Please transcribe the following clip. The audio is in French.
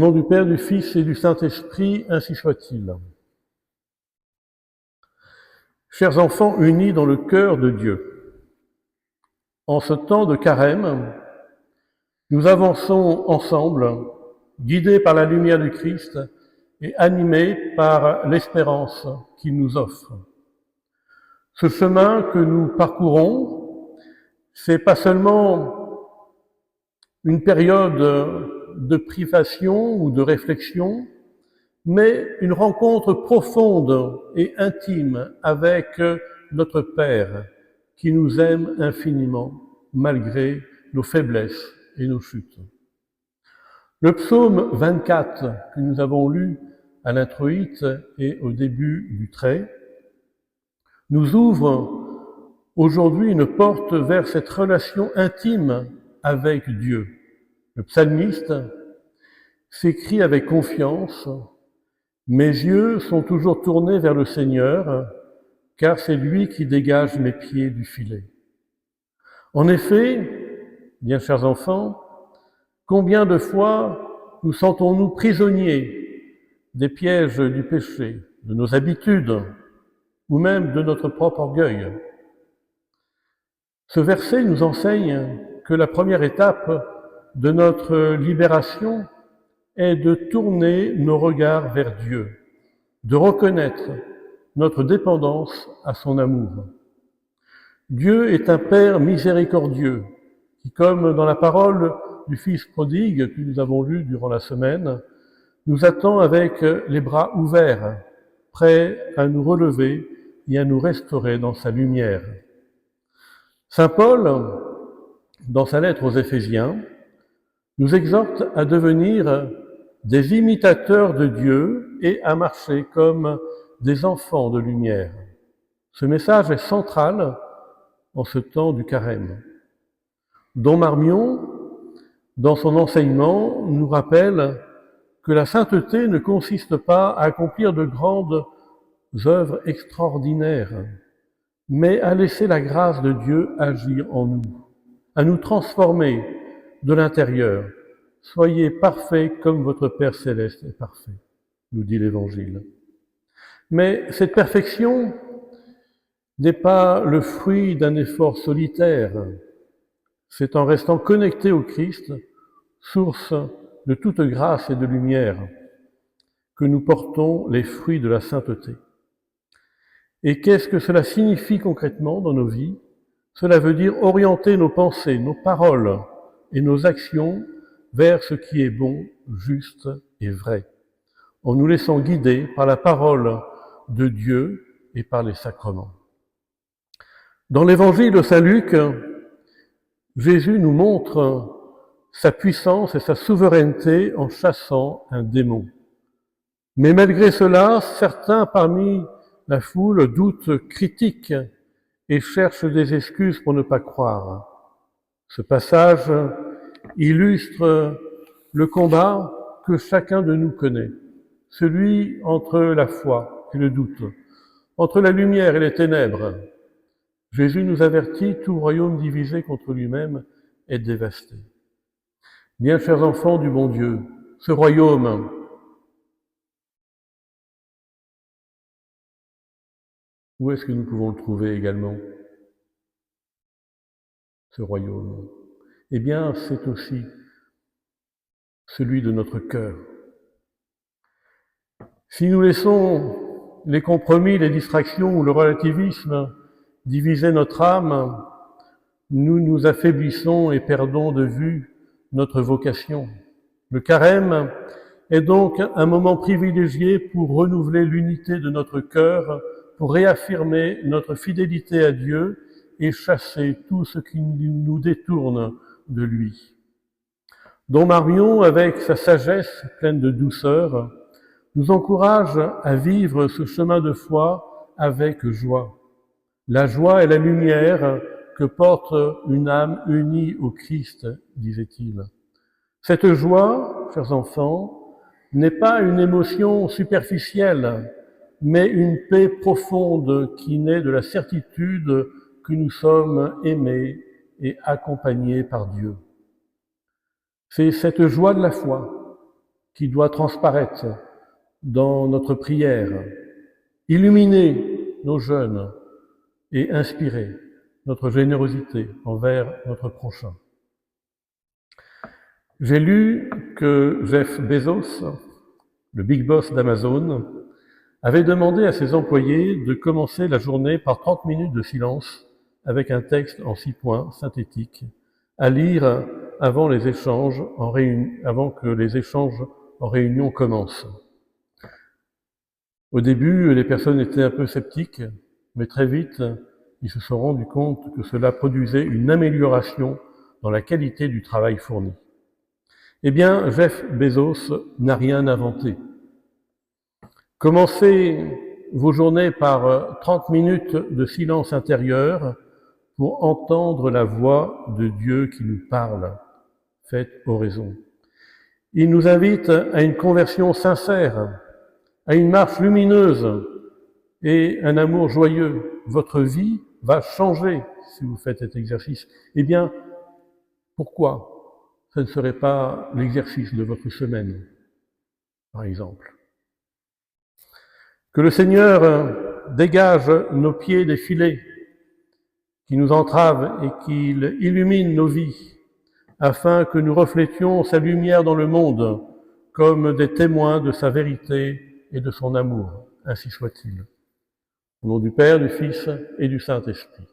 Au nom du Père, du Fils et du Saint-Esprit, ainsi soit-il. Chers enfants unis dans le cœur de Dieu, en ce temps de carême, nous avançons ensemble, guidés par la lumière du Christ et animés par l'espérance qu'il nous offre. Ce chemin que nous parcourons, c'est pas seulement une période de privation ou de réflexion, mais une rencontre profonde et intime avec notre Père qui nous aime infiniment malgré nos faiblesses et nos chutes. Le psaume 24 que nous avons lu à l'introïte et au début du trait nous ouvre aujourd'hui une porte vers cette relation intime avec Dieu. Le psalmiste s'écrit avec confiance: mes yeux sont toujours tournés vers le Seigneur, car c'est lui qui dégage mes pieds du filet. En effet, bien chers enfants, combien de fois nous sentons-nous prisonniers des pièges du péché, de nos habitudes, ou même de notre propre orgueil. Ce verset nous enseigne que la première étape de notre libération est de tourner nos regards vers Dieu, de reconnaître notre dépendance à son amour. Dieu est un Père miséricordieux qui, comme dans la parole du Fils prodigue que nous avons lue durant la semaine, nous attend avec les bras ouverts, prêts à nous relever et à nous restaurer dans sa lumière. Saint Paul, dans sa lettre aux Éphésiens, nous exhorte à devenir des imitateurs de Dieu et à marcher comme des enfants de lumière. Ce message est central en ce temps du carême. Don Marmion, dans son enseignement, nous rappelle que la sainteté ne consiste pas à accomplir de grandes œuvres extraordinaires, mais à laisser la grâce de Dieu agir en nous, à nous transformer de l'intérieur. Soyez parfaits comme votre Père céleste est parfait, nous dit l'Évangile. Mais cette perfection n'est pas le fruit d'un effort solitaire. C'est en restant connecté au Christ, source de toute grâce et de lumière, que nous portons les fruits de la sainteté. Et qu'est-ce que cela signifie concrètement dans nos vies? Cela veut dire orienter nos pensées, nos paroles et nos actions vers ce qui est bon, juste et vrai, en nous laissant guider par la parole de Dieu et par les sacrements. Dans l'Évangile de Saint Luc, Jésus nous montre sa puissance et sa souveraineté en chassant un démon. Mais malgré cela, certains parmi la foule doutent, critiquent et cherchent des excuses pour ne pas croire. Ce passage illustre le combat que chacun de nous connaît, celui entre la foi et le doute, entre la lumière et les ténèbres. Jésus nous avertit, tout royaume divisé contre lui-même est dévasté. Bien chers enfants du bon Dieu, ce royaume, où est-ce que nous pouvons le trouver également, ce royaume? Eh bien, c'est aussi celui de notre cœur. Si nous laissons les compromis, les distractions ou le relativisme diviser notre âme, nous nous affaiblissons et perdons de vue notre vocation. Le carême est donc un moment privilégié pour renouveler l'unité de notre cœur, pour réaffirmer notre fidélité à Dieu et chasser tout ce qui nous détourne de lui. Don Marmion, avec sa sagesse pleine de douceur, nous encourage à vivre ce chemin de foi avec joie. La joie est la lumière que porte une âme unie au Christ, disait-il. Cette joie, chers enfants, n'est pas une émotion superficielle, mais une paix profonde qui naît de la certitude que nous sommes aimés et accompagnés par Dieu. C'est cette joie de la foi qui doit transparaître dans notre prière, illuminer nos jeunes et inspirer notre générosité envers notre prochain. J'ai lu que Jeff Bezos, le big boss d'Amazon, avait demandé à ses employés de commencer la journée par 30 minutes de silence avec un texte en 6 points synthétique à lire avant que les échanges en réunion commencent. Au début, les personnes étaient un peu sceptiques, mais très vite, ils se sont rendus compte que cela produisait une amélioration dans la qualité du travail fourni. Eh bien, Jeff Bezos n'a rien inventé. Commencez vos journées par 30 minutes de silence intérieur pour entendre la voix de Dieu qui nous parle. Faites oraison. Il nous invite à une conversion sincère, à une marche lumineuse et un amour joyeux. Votre vie va changer si vous faites cet exercice. Eh bien, pourquoi ce ne serait pas l'exercice de votre semaine, par exemple? Que le Seigneur dégage nos pieds des filets qui nous entravent et qu'il illumine nos vies, afin que nous reflétions sa lumière dans le monde comme des témoins de sa vérité et de son amour. Ainsi soit-il. Au nom du Père, du Fils et du Saint-Esprit.